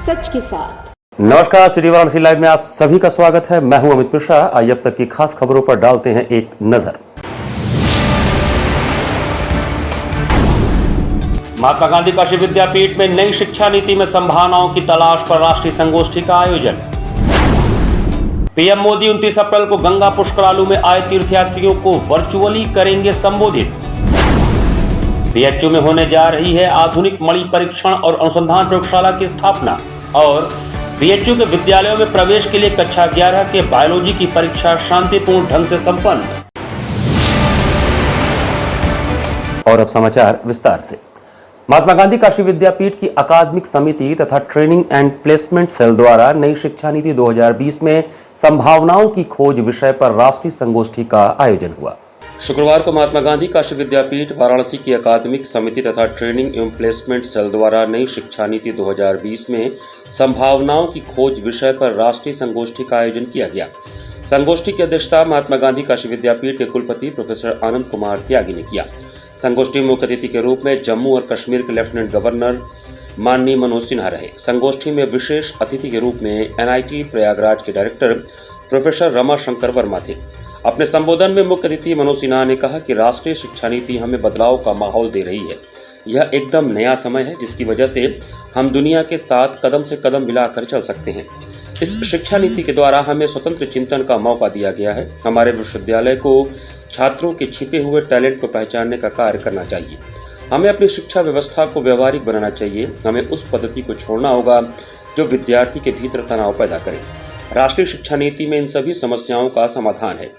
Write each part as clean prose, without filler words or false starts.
सच के साथ। नमस्कार, सिटी वाराणसी लाइव में आप सभी का स्वागत है। मैं हूं अमित मिश्रा। आइए अब तक की खास खबरों पर डालते हैं एक नजर। महात्मा गांधी काशी विद्यापीठ में नई शिक्षा नीति में संभावनाओं की तलाश पर राष्ट्रीय संगोष्ठी का आयोजन। पीएम मोदी 29 अप्रैल को गंगा पुष्करालू में आए तीर्थयात्रियों को वर्चुअली करेंगे संबोधित। बीएचयू में होने जा रही है आधुनिक मणि परीक्षण और अनुसंधान प्रयोगशाला की स्थापना। और बीएचयू के विद्यालयों में प्रवेश के लिए कक्षा 11 के बायोलॉजी की परीक्षा शांतिपूर्ण ढंग से संपन्न। और अब समाचार विस्तार से। महात्मा गांधी काशी विद्यापीठ की अकादमिक समिति तथा ट्रेनिंग एंड प्लेसमेंट सेल द्वारा नई शिक्षा नीति 2020 में संभावनाओं की खोज विषय पर राष्ट्रीय संगोष्ठी का आयोजन हुआ। शुक्रवार को महात्मा गांधी काशी विद्यापीठ वाराणसी की अकादमिक समिति तथा ट्रेनिंग एवं प्लेसमेंट सेल द्वारा नई शिक्षा नीति 2020 में संभावनाओं की खोज विषय पर राष्ट्रीय संगोष्ठी का आयोजन किया गया। संगोष्ठी की अध्यक्षता महात्मा गांधी काशी विद्यापीठ के कुलपति प्रोफेसर आनंद कुमार त्यागी ने किया। संगोष्ठी में मुख्य अतिथि के रूप में जम्मू और कश्मीर के लेफ्टिनेंट गवर्नर माननीय मनोज सिन्हा रहे। संगोष्ठी में विशेष अतिथि के रूप में एनआईटी प्रयागराज के डायरेक्टर प्रोफेसर रमाशंकर वर्मा थे। अपने संबोधन में मुख्य अतिथि मनोज सिन्हा ने कहा कि राष्ट्रीय शिक्षा नीति हमें बदलाव का माहौल दे रही है। यह एकदम नया समय है जिसकी वजह से हम दुनिया के साथ कदम से कदम मिलाकर चल सकते हैं। इस शिक्षा नीति के द्वारा हमें स्वतंत्र चिंतन का मौका दिया गया है। हमारे विश्वविद्यालय को छात्रों के छिपे हुए टैलेंट को पहचानने का कार्य करना चाहिए। हमें अपनी शिक्षा व्यवस्था को व्यवहारिक बनाना चाहिए। हमें उस पद्धति को छोड़ना होगा जो विद्यार्थी के भीतर तनाव पैदा करे। राष्ट्रीय शिक्षा नीति में इन सभी समस्याओं का समाधान है।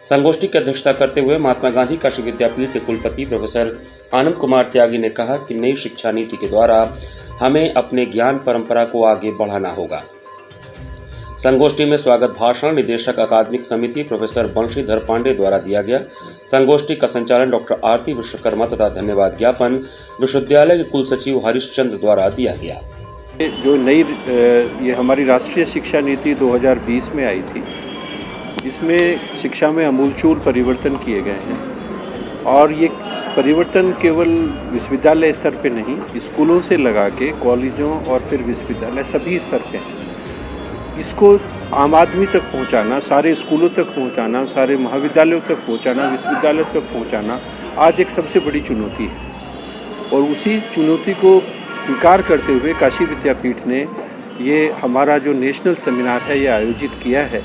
संगोष्ठी की अध्यक्षता करते हुए महात्मा गांधी काशी विद्यापीठ के कुलपति प्रोफेसर आनंद कुमार त्यागी ने कहा कि नई शिक्षा नीति के द्वारा हमें अपने ज्ञान परंपरा को आगे बढ़ाना होगा। संगोष्ठी में स्वागत भाषण निदेशक अकादमिक समिति प्रोफेसर बंशीधर पांडे द्वारा दिया गया। संगोष्ठी का संचालन डॉक्टर आरती विश्वकर्मा तथा धन्यवाद ज्ञापन विश्वविद्यालय के कुल सचिव हरिश्चंद्र द्वारा दिया गया। जो नई ये हमारी राष्ट्रीय शिक्षा नीति 2020 में आई थी, इसमें शिक्षा में आमूलचूल परिवर्तन किए गए हैं और ये परिवर्तन केवल विश्वविद्यालय स्तर पे नहीं, स्कूलों से लगा के कॉलेजों और फिर विश्वविद्यालय सभी स्तर पे हैं। इसको आम आदमी तक पहुंचाना, सारे स्कूलों तक पहुंचाना, सारे महाविद्यालयों तक पहुंचाना, विश्वविद्यालयों तक पहुंचाना आज एक सबसे बड़ी चुनौती है। और उसी चुनौती को स्वीकार करते हुए काशी विद्यापीठ ने ये हमारा जो नेशनल सेमिनार है ये आयोजित किया है।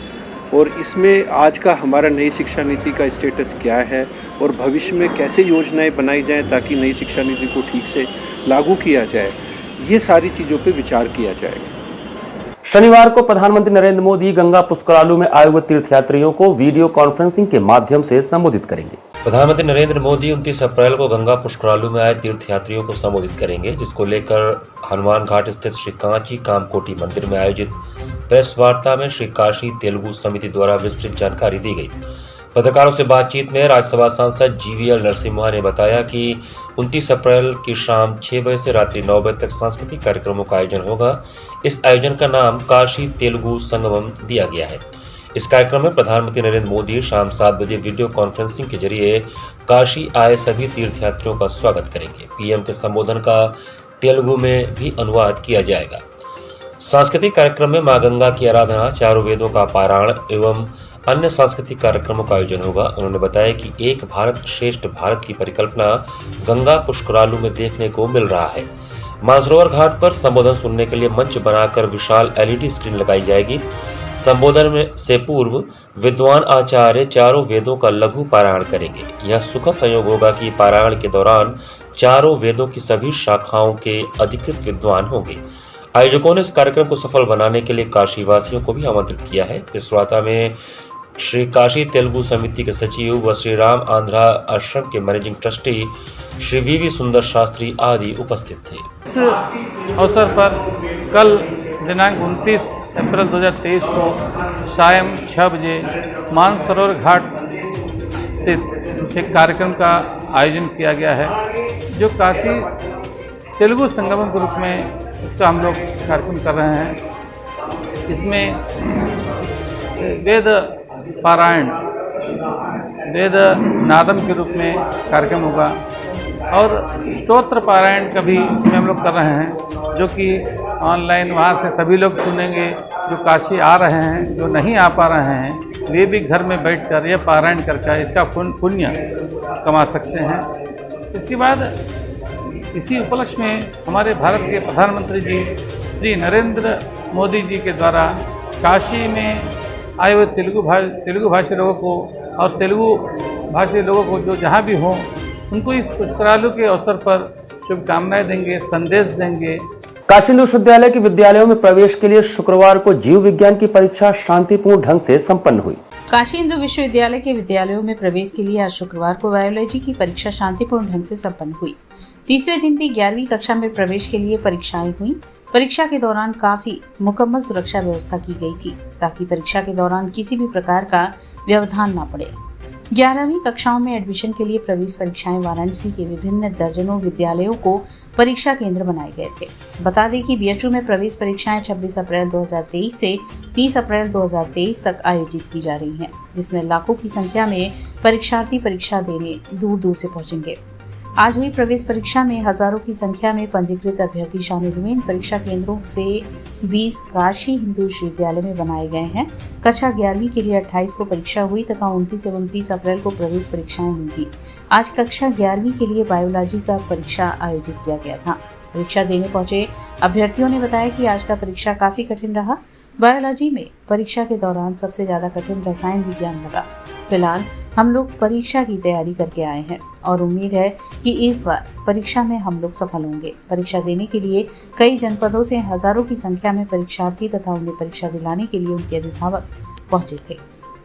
और इसमें आज का हमारा नई शिक्षा नीति का स्टेटस क्या है और भविष्य में कैसे योजनाएं बनाई जाएं ताकि नई शिक्षा नीति को ठीक से लागू किया जाए, ये सारी चीज़ों पे विचार किया जाएगा। शनिवार को प्रधानमंत्री नरेंद्र मोदी गंगा पुष्करालू में आए हुए तीर्थयात्रियों को वीडियो कॉन्फ्रेंसिंग के माध्यम से संबोधित करेंगे। प्रधानमंत्री नरेंद्र मोदी 29 अप्रैल को गंगा पुष्करालू में आए तीर्थयात्रियों को संबोधित करेंगे, जिसको लेकर हनुमान घाट स्थित श्री कांची कामकोटी मंदिर में आयोजित प्रेस वार्ता में श्री काशी तेलुगु समिति द्वारा विस्तृत जानकारी दी गई। पत्रकारों से बातचीत में राज्यसभा सांसद जीवीएल नरसिम्हा ने बताया कि 29 अप्रैल की शाम 6 बजे से रात्रि 9 बजे तक सांस्कृतिक कार्यक्रमों का आयोजन होगा। इस आयोजन का नाम काशी तेलुगु संगमम दिया गया है। इस कार्यक्रम में प्रधानमंत्री नरेंद्र मोदी शाम 7 बजे वीडियो कॉन्फ्रेंसिंग के जरिए काशी आए सभी तीर्थयात्रियों का स्वागत करेंगे। पीएम के संबोधन का तेलुगु में भी अनुवाद किया जाएगा। सांस्कृतिक कार्यक्रम में मां गंगा की आराधना, चारों वेदों का पारायण एवं अन्य सांस्कृतिक कार्यक्रमों का आयोजन होगा। उन्होंने बताया कि एक भारत श्रेष्ठ भारत की परिकल्पना गंगा पुष्करालू में देखने को मिल रहा है। मानसरोवर घाट पर संबोधन सुनने के लिए मंच बनाकर विशाल एलईडी स्क्रीन लगाई जाएगी। संबोधन में से पूर्व विद्वान आचार्य चारों वेदों का लघु पारायण करेंगे। यह सुखद संयोग होगा कि पारायण के दौरान चारों वेदों की सभी शाखाओं के अधिकृत विद्वान होंगे। आयोजकों ने इस कार्यक्रम को सफल बनाने के लिए काशी वासियों को भी आमंत्रित किया है। इस वार्ता में श्री काशी तेलुगु समिति के सचिव व श्री राम आंध्रा आश्रम के मैनेजिंग ट्रस्टी श्री वीवी सुंदर शास्त्री आदि उपस्थित थे। इस अवसर पर कल दिनांक 29 अप्रैल 2023 को सायं 6 बजे मानसरोवर घाट स्थित एक कार्यक्रम का आयोजन किया गया है, जो काशी तेलुगु संगमम के रूप में इसका हम लोग कार्यक्रम कर रहे हैं। इसमें वेद पारायण, वेद नादम के रूप में कार्यक्रम होगा। और स्तोत्र पारायण का भी इसमें हम लोग कर रहे हैं, जो कि ऑनलाइन वहाँ से सभी लोग सुनेंगे। जो काशी आ रहे हैं, जो नहीं आ पा रहे हैं, वे भी घर में बैठकर यह पारायण करके इसका पुण्य कमा सकते हैं। इसके बाद इसी उपलक्ष्य में हमारे भारत के प्रधानमंत्री जी श्री नरेंद्र मोदी जी के द्वारा काशी में आए हुए तेलुगु भाषी लोगों को और तेलुगु भाषी लोगों को जो जहाँ भी हों, उनको इस पुष्करालु के अवसर पर शुभकामनाएं देंगे, संदेश देंगे। काशी हिंदू विश्वविद्यालय के विद्यालयों में प्रवेश के लिए शुक्रवार को जीव विज्ञान की परीक्षा शांतिपूर्ण ढंग से संपन्न हुई। काशी हिंदू विश्वविद्यालय के विद्यालयों में प्रवेश के लिए आज शुक्रवार को बायोलॉजी की परीक्षा शांतिपूर्ण ढंग से संपन्न हुई। तीसरे दिन भी 11वीं कक्षा में प्रवेश के लिए परीक्षाएं हुई। परीक्षा के दौरान काफी मुकम्मल सुरक्षा व्यवस्था की गई थी, ताकि परीक्षा के दौरान किसी भी प्रकार का व्यवधान न पड़े। 11वीं कक्षाओं में एडमिशन के लिए प्रवेश परीक्षाएं वाराणसी के विभिन्न दर्जनों विद्यालयों को परीक्षा केंद्र बनाए गए थे। बता दें कि बीएचयू में प्रवेश परीक्षाएं 26 अप्रैल 2023 से 30 अप्रैल 2023 तक आयोजित की जा रही हैं, जिसमें लाखों की संख्या में परीक्षार्थी परीक्षा देने दूर दूर से पहुंचेंगे। आज हुई प्रवेश परीक्षा में हजारों की संख्या में पंजीकृत अभ्यर्थी शामिल हुए। इन परीक्षा केंद्रों से 20 काशी हिंदू विश्वविद्यालय में बनाए गए हैं। कक्षा 11वीं के लिए 28 को परीक्षा हुई तथा 29 एवं 30 अप्रैल को प्रवेश परीक्षाएं होंगी। आज कक्षा 11वीं के लिए बायोलॉजी का परीक्षा आयोजित किया गया था। परीक्षा देने पहुंचे अभ्यर्थियों ने बताया कि आज का परीक्षा काफी कठिन रहा। बायोलॉजी में परीक्षा के दौरान सबसे ज्यादा कठिन रसायन विज्ञान लगा। फिलहाल हम लोग परीक्षा की तैयारी करके आए हैं और उम्मीद है कि इस बार परीक्षा में हम लोग सफल होंगे। परीक्षा देने के लिए कई जनपदों से हजारों की संख्या में परीक्षार्थी तथा उन्हें परीक्षा दिलाने के लिए उनके अभिभावक पहुंचे थे।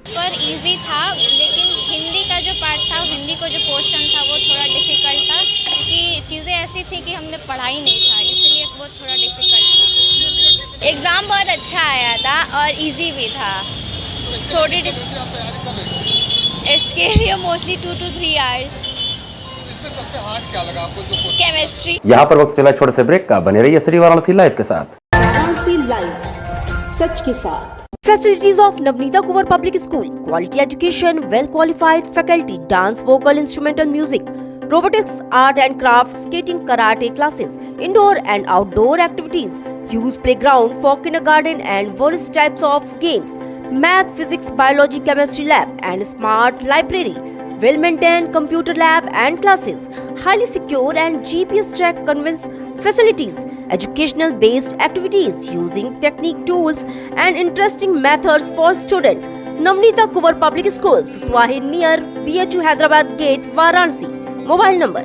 पर इजी था, लेकिन हिंदी का जो पार्ट था, हिंदी को जो पोर्शन था वो थोड़ा डिफिकल्ट था, क्योंकि चीज़ें ऐसी थी कि हमने पढ़ाई नहीं था, इसलिए वो थोड़ा डिफिकल्ट था। एग्ज़ाम बहुत अच्छा आया था और इजी भी था। थोड़ी इसके लिए मोस्टली 2 to 3 आवर्स। सबसे हार्ड क्या लगा आपको? केमिस्ट्री। यहाँ पर वक्त चला छोटे से ब्रेक का, बने रहिए सिटी वाराणसी लाइव के साथ। वाराणसी लाइव, सच के साथ। Facilities of Navneeta Kuvar Public School, quality education, well qualified faculty, dance, vocal, instrumental music, robotics, art and crafts, skating, karate classes, indoor and outdoor activities, use playground for kindergarten and various types of games, math, physics, biology, chemistry lab and smart library, well maintained computer lab and classes, highly secure and GPS track convince facilities, educational based activities using technique tools and interesting methods for students. Navneeta Kuvar Public Schools, Swahi near BHU Hyderabad Gate, Varanasi. Mobile number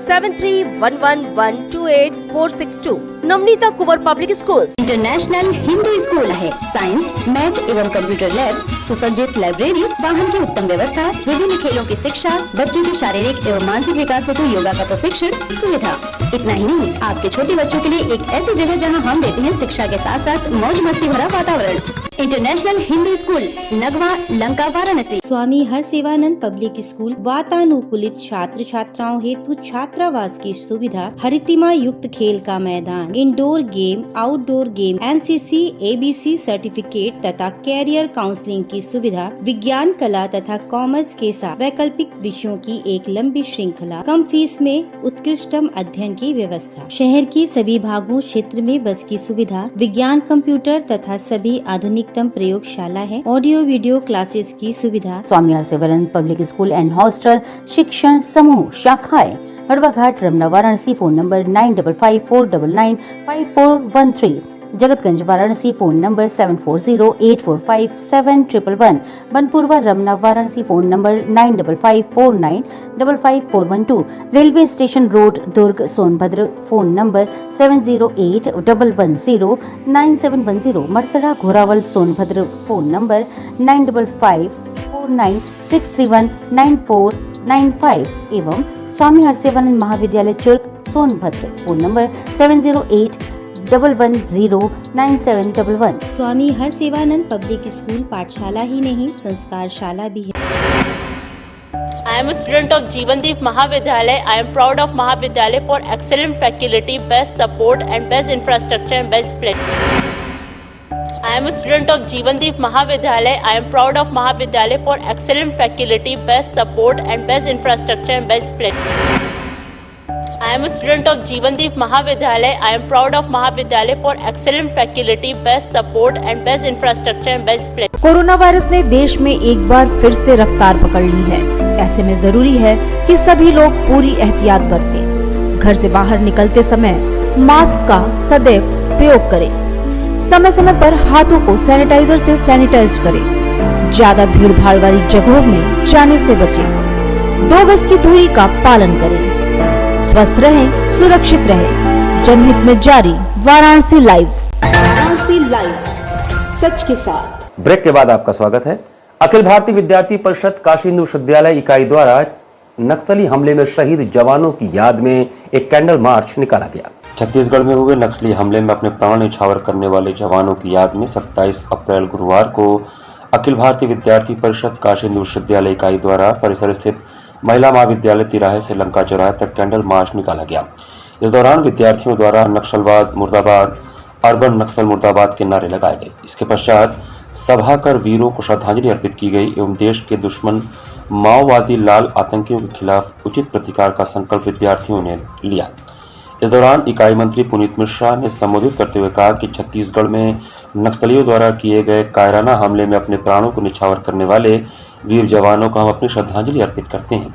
7311128462. Navneeta Kunwar public school international Hindu school है। Science, math एवं computer lab, सुसज्जित library, वाहन की उत्तम व्यवस्था, विभिन्न खेलों की शिक्षा, बच्चों के शारीरिक एवं मानसिक विकास हेतु योगा का प्रशिक्षण सुविधा। इतना ही नहीं, आपके छोटे बच्चों के लिए एक ऐसी जगह जहां हम देते हैं शिक्षा के साथ साथ मौज मस्ती भरा वातावरण। International Hindu school, Nagwa, Lanka, Varanasi. Swami Harsewanand public school, वातानुकूलित छात्र छात्राओं हेतु छात्रावास की सुविधा, हरितिमा युक्त खेल का मैदान, indoor game, outdoor game, NCC, ABC certificate तथा कैरियर काउंसलिंग की सुविधा, विज्ञान, कला तथा कॉमर्स के साथ वैकल्पिक विषयों की एक लंबी श्रृंखला, कम फीस में उत्कृष्टम अध्ययन की व्यवस्था, शहर के सभी भागों क्षेत्र में बस की सुविधा, विज्ञान, कंप्यूटर तथा सभी आधुनिकतम प्रयोगशाला है, ऑडियो वीडियो क्लासेस की सुविधा। Swami Harsewanand public school and hostel, शिक्षण समूह, शाखाएं हड़वाघाट, Ramna, Varanasi. Phone number 9454995413। Jagatganj, Varanasi. Phone number 7408457111। Banpurwa, Ramna, Varanasi. Phone number 9554955412। Railway station road, Durg, Sonbhadra. Phone number 7081109710। Marsara, Ghorawal, Sonbhadra. Phone number 955496319495 एवं स्वामी हरसेवानंद महाविद्यालय Churk, Sonbhadra. Phone number 7081109711। Swami Harsewanand public school पाठशाला ही नहीं, संस्कारशाला भी है। I am a student of Jeevandeep Mahavidyalaya. I am proud of Mahavidyalaya for excellent faculty, best support and best infrastructure and best place. I am a student of Jeevandeep Mahavidyalaya. I am proud of Mahavidyalaya for excellent faculty, best support and best infrastructure and best place. I am a student of Jeevandeep Mahavidyalay. I am proud of Mahavidyalay for excellent faculty, best support and best infrastructure and best place. Corona virus ने देश में एक बार फिर से रफ्तार पकड़ ली है। ऐसे में जरूरी है कि सभी लोग पूरी एहतियात बरतें। घर से बाहर निकलते समय मास्क का सदैव प्रयोग करें। समय समय पर हाथों को सैनिटाइजर से सैनिटाइज करें। ज्यादा भीड़ भाड़ वाली जगहों में जाने से बचें। 2 गज की दूरी का पालन करें। स्वस्थ रहें, सुरक्षित रहें। जनहित में जारी वाराणसी लाइव। वाराणसी लाइव, सच के साथ। ब्रेक के बाद आपका स्वागत है। अखिल भारतीय विद्यार्थी परिषद काशी हिंदू विश्वविद्यालय इकाई द्वारा नक्सली हमले में शहीद जवानों की याद में एक कैंडल मार्च निकाला गया। छत्तीसगढ़ में हुए नक्सली हमले में अपने प्राण न्यौछावर करने वाले जवानों की याद में 27 अप्रैल गुरुवार को अखिल भारतीय विद्यार्थी परिषद काशी हिंदू विश्वविद्यालय इकाई द्वारा परिसर स्थित महिला महाविद्यालय तिराहे से लंका चौराहे तक कैंडल मार्च निकाला गया। इस दौरान विद्यार्थियों द्वारा नक्सलवाद मुर्दाबाद, अर्बन नक्सल मुर्दाबाद के नारे लगाए गए। इसके पश्चात सभा कर वीरों को श्रद्धांजलि अर्पित की गई एवं देश के दुश्मन माओवादी लाल आतंकियों के खिलाफ उचित प्रतिकार का संकल्प विद्यार्थियों ने लिया। इस दौरान इकाई मंत्री पुनीत मिश्रा ने संबोधित करते हुए कहा कि छत्तीसगढ़ में नक्सलियों द्वारा किए गए कायराना हमले में अपने प्राणों को न्यौछावर करने वाले वीर जवानों को हम अपनी श्रद्धांजलि अर्पित करते हैं।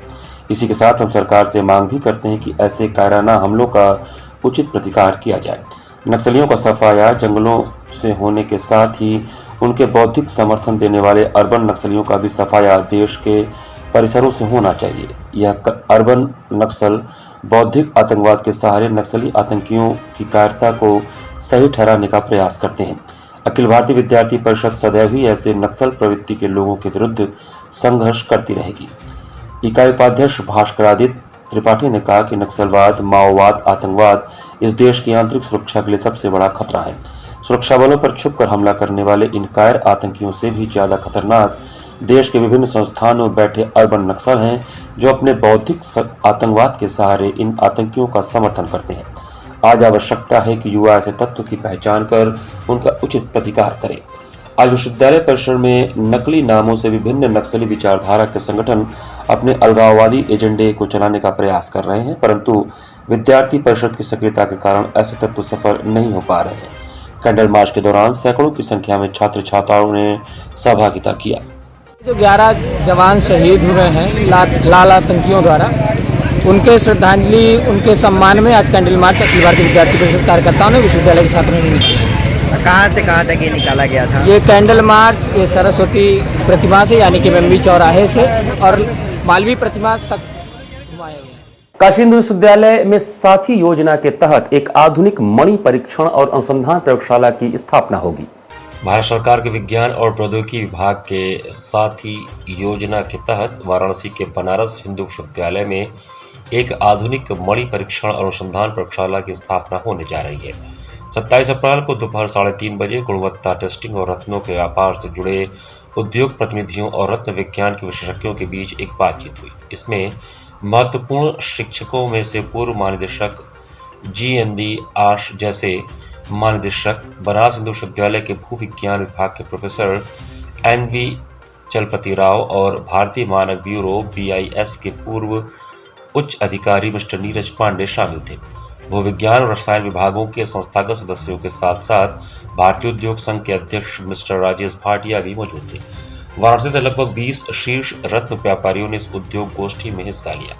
इसी के साथ हम सरकार से मांग भी करते हैं कि ऐसे कायराना हमलों का उचित प्रतिकार किया जाए। नक्सलियों का सफाया जंगलों से होने के साथ ही उनके बौद्धिक समर्थन देने वाले अर्बन नक्सलियों का भी सफाया देश के परिसरों से होना चाहिए। यह अर्बन नक्सल बौद्धिक आतंकवाद के सहारे नक्सली आतंकियों की कायरता को सही ठहराने का प्रयास करते हैं। अखिल भारतीय विद्यार्थी परिषद सदैव ही ऐसे नक्सल प्रवृत्ति के लोगों के विरुद्ध संघर्ष करती रहेगी। इकाई उपाध्यक्ष भास्करादित्य त्रिपाठी ने कहा कि नक्सलवाद, माओवाद, आतंकवाद इस देश की आंतरिक सुरक्षा के लिए सबसे बड़ा खतरा है। सुरक्षा बलों पर छुपकर हमला करने वाले इन कायर आतंकियों से भी ज्यादा खतरनाक देश के विभिन्न संस्थानों में बैठे अर्बन नक्सल हैं, जो अपने बौद्धिक आतंकवाद के सहारे इन आतंकियों का समर्थन करते हैं। आज आवश्यकता है कि युवा ऐसे तत्व की पहचान कर उनका उचित प्रतिकार करें। आज विश्वविद्यालय परिसर में नकली नामों से विभिन्न नक्सली विचारधारा के संगठन अपने अलगाववादी एजेंडे को चलाने का प्रयास कर रहे हैं, परंतु विद्यार्थी परिषद की सक्रियता के कारण ऐसे तत्व सफल नहीं हो पा रहे हैं। कैंडल मार्च के दौरान सैकड़ों की संख्या में छात्र छात्राओं ने सहभागिता किया। जो 11 जवान शहीद हुए हैं लाल आतंकियों द्वारा, उनके श्रद्धांजलि, उनके सम्मान में आज कैंडल मार्च अखिल भारतीय विद्यार्थी परिषद कार्यकर्ताओं ने विश्वविद्यालय के छात्रों ने कहाँ से कहाँ तक ये निकाला गया था? ये कैंडल मार्च ये सरस्वती प्रतिमा से यानी कि मेमरी चौराहे से और मालवीय प्रतिमा तक घुमाया गया। काशी हिंदू विश्वविद्यालय में साथी योजना के तहत एक आधुनिक मणि परीक्षण और अनुसंधान प्रयोगशाला की स्थापना होगी। भारत सरकार के विज्ञान और प्रौद्योगिकी विभाग के साथी योजना के तहत वाराणसी के बनारस हिंदू विश्वविद्यालय में एक आधुनिक मणि परीक्षण और अनुसंधान प्रयोगशाला की स्थापना होने जा रही है। 27 अप्रैल को दोपहर 3:30 बजे गुणवत्ता टेस्टिंग और रत्नों के व्यापार से जुड़े उद्योग प्रतिनिधियों और रत्न विज्ञान के विशेषज्ञों के बीच एक बातचीत हुई। इसमें महत्वपूर्ण शिक्षकों में से पूर्व महानिदेशक GND आश जैसे महानिदेशक, बनारस हिंदू विश्वविद्यालय के भू विज्ञान विभाग के प्रोफेसर NV चलपति राव और भारतीय मानक ब्यूरो BIS के पूर्व उच्च अधिकारी मिस्टर नीरज पांडे शामिल थे। भूविज्ञान और रसायन विभागों के संस्थागत सदस्यों के साथ साथ भारतीय उद्योग संघ के अध्यक्ष मिस्टर राजेश भाटिया भी मौजूद थे। वाराणसी से लगभग 20 शीर्ष रत्न व्यापारियों ने इस उद्योग गोष्ठी में हिस्सा लिया।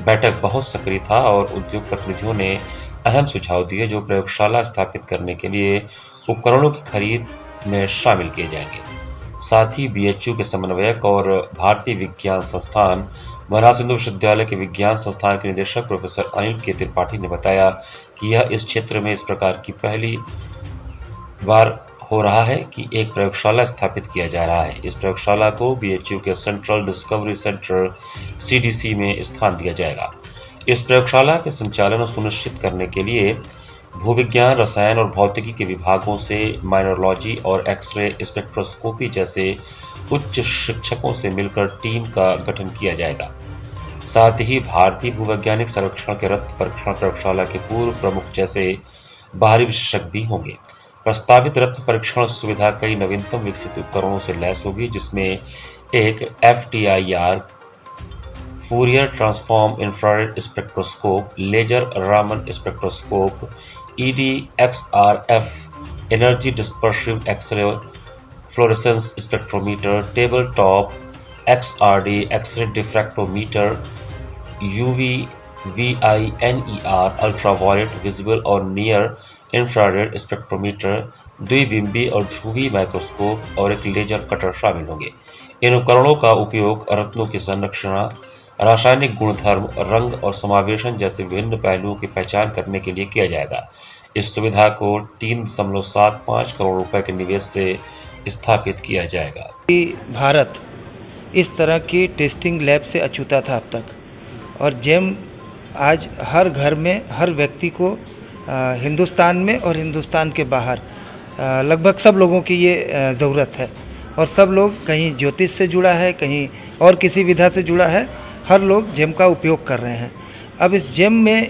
बैठक बहुत सक्रिय था और उद्योग प्रतिनिधियों ने अहम सुझाव दिए जो प्रयोगशाला स्थापित करने के लिए उपकरणों की खरीद में शामिल किए जाएंगे। साथ ही BHU के समन्वयक और भारतीय विज्ञान संस्थान बनारस हिंदू विश्वविद्यालय के विज्ञान संस्थान के निदेशक प्रोफेसर अनिल के त्रिपाठी ने बताया कि यह इस क्षेत्र में इस प्रकार की पहली बार हो रहा है कि एक प्रयोगशाला स्थापित किया जा रहा है। इस प्रयोगशाला को BHU के सेंट्रल डिस्कवरी सेंटर CDC में स्थान दिया जाएगा। इस प्रयोगशाला के संचालन को सुनिश्चित करने के लिए भूविज्ञान, रसायन और भौतिकी के विभागों से माइनरोलॉजी और एक्सरे स्पेक्ट्रोस्कोपी जैसे उच्च शिक्षकों से मिलकर टीम का गठन किया जाएगा। साथ ही भारतीय भूवैज्ञानिक सर्वेक्षण के रत्न परीक्षण प्रयोगशाला के पूर्व प्रमुख जैसे बाहरी विशेषज्ञ भी होंगे। प्रस्तावित रत्न परीक्षण सुविधा कई नवीनतम विकसित उपकरणों से लैस होगी, जिसमें एक FTIR Fourier transform infrared spectroscope, laser Raman spectroscope, EDXRF, energy dispersive X-ray fluorescence spectrometer, tabletop XRD, X-ray diffractometer, UV VINER, ultraviolet visible और नियर इंफ्रारेड स्पेक्ट्रोमीटर, द्विबिंबी और ध्रुवीय माइक्रोस्कोप और एक लेजर कटर शामिल होंगे। इन उपकरणों का उपयोग रत्नों की संरचना, रासायनिक गुणधर्म, रंग और समावेशन जैसे विभिन्न पहलुओं की पहचान करने के लिए किया जाएगा। इस सुविधा को 3.75 करोड़ रुपए के निवेश से स्थापित किया जाएगा। भारत इस तरह की टेस्टिंग लैब से अछूता था अब तक, और जेम आज हर घर में, हर व्यक्ति को हिंदुस्तान में और हिंदुस्तान के बाहर लगभग सब लोगों की ये ज़रूरत है। और सब लोग कहीं ज्योतिष से जुड़ा है, कहीं और किसी विधा से जुड़ा है, हर लोग जेम का उपयोग कर रहे हैं। अब इस जेम में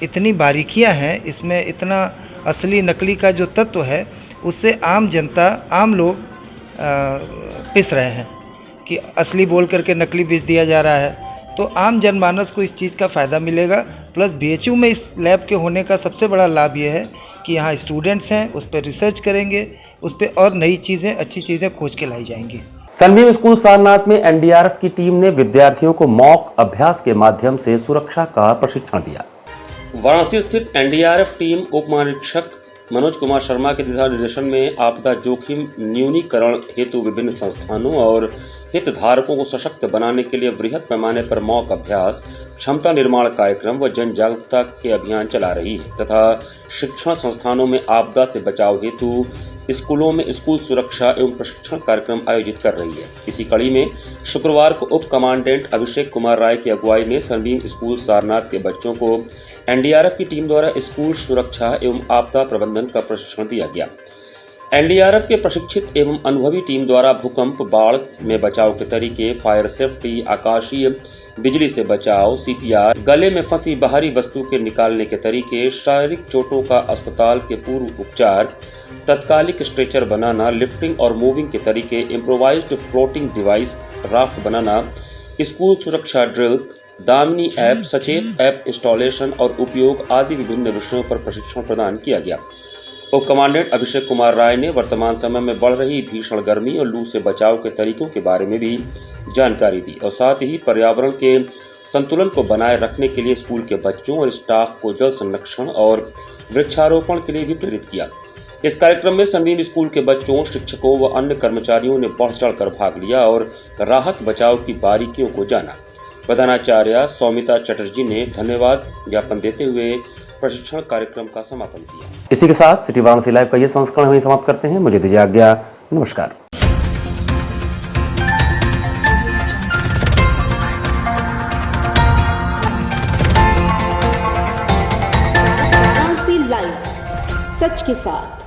इतनी बारीकियां हैं, इसमें इतना असली नकली का जो तत्व है, उससे आम जनता, आम लोग पिस रहे हैं कि असली बोल करके नकली बेच दिया जा रहा है। तो आम जनमानस को इस चीज़ का फ़ायदा मिलेगा। प्लस BHU में इस लैब के होने का सबसे बड़ा लाभ ये है कि यहाँ स्टूडेंट्स हैं, उस पर रिसर्च करेंगे, उस पर और नई चीज़ें, अच्छी चीज़ें खोज के लाई जाएंगी। सनबीम स्कूल सारनाथ में NDRF की टीम ने विद्यार्थियों को मॉक अभ्यास के माध्यम से सुरक्षा का प्रशिक्षण दिया। वाराणसी स्थित NDRF टीम उप महानिरीक्षक मनोज कुमार शर्मा के दिशा निर्देशन में आपदा जोखिम न्यूनीकरण हेतु विभिन्न संस्थानों और हितधारकों को सशक्त बनाने के लिए वृहद पैमाने पर मॉक अभ्यास, क्षमता निर्माण कार्यक्रम व जन जागरूकता के अभियान चला रही है तथा शिक्षण संस्थानों में आपदा से बचाव हेतु स्कूलों में स्कूल सुरक्षा एवं प्रशिक्षण कार्यक्रम आयोजित कर रही है। इसी कड़ी में शुक्रवार को उप कमांडेंट अभिषेक कुमार राय की अगुवाई में सनबीम स्कूल सारनाथ के बच्चों को NDRF की टीम द्वारा स्कूल सुरक्षा एवं आपदा प्रबंधन का प्रशिक्षण दिया गया। NDRF के प्रशिक्षित एवं अनुभवी टीम द्वारा भूकंप, बाढ़ में बचाव के तरीके, फायर सेफ्टी, आकाशीय बिजली से बचाव, CPR, गले में फंसी बाहरी वस्तु के निकालने के तरीके, शारीरिक चोटों का अस्पताल के पूर्व उपचार, तत्कालिक स्ट्रेचर बनाना, लिफ्टिंग और मूविंग के तरीके, इम्प्रोवाइज्ड फ्लोटिंग डिवाइस, राफ्ट बनाना, स्कूल सुरक्षा ड्रिल, दामिनी ऐप, सचेत ऐप इंस्टॉलेशन और उपयोग आदि विभिन्न विषयों पर प्रशिक्षण प्रदान किया गया। उप कमांडेंट अभिषेक कुमार राय ने वर्तमान समय में बढ़ रही भीषण गर्मी और लू से बचाव के तरीकों के बारे में भी जानकारी दी और साथ ही पर्यावरण के संतुलन को बनाए रखने के लिए स्कूल के बच्चों और स्टाफ को जल संरक्षण और वृक्षारोपण के लिए भी प्रेरित किया। इस कार्यक्रम में सनबीम स्कूल के बच्चों, शिक्षकों व अन्य कर्मचारियों ने बढ़ चढ़कर भाग लिया और राहत बचाव की बारीकियों को जाना। प्रधानाचार्य सौमिता चटर्जी ने धन्यवाद ज्ञापन देते हुए प्रशिक्षण कार्यक्रम का समापन किया। इसी के साथ सिटी वाराणसी लाइव का ये संस्करण हम समाप्त करते हैं। मुझे दीजिए आज्ञा। नमस्कार। वाराणसी लाइव, सच के साथ।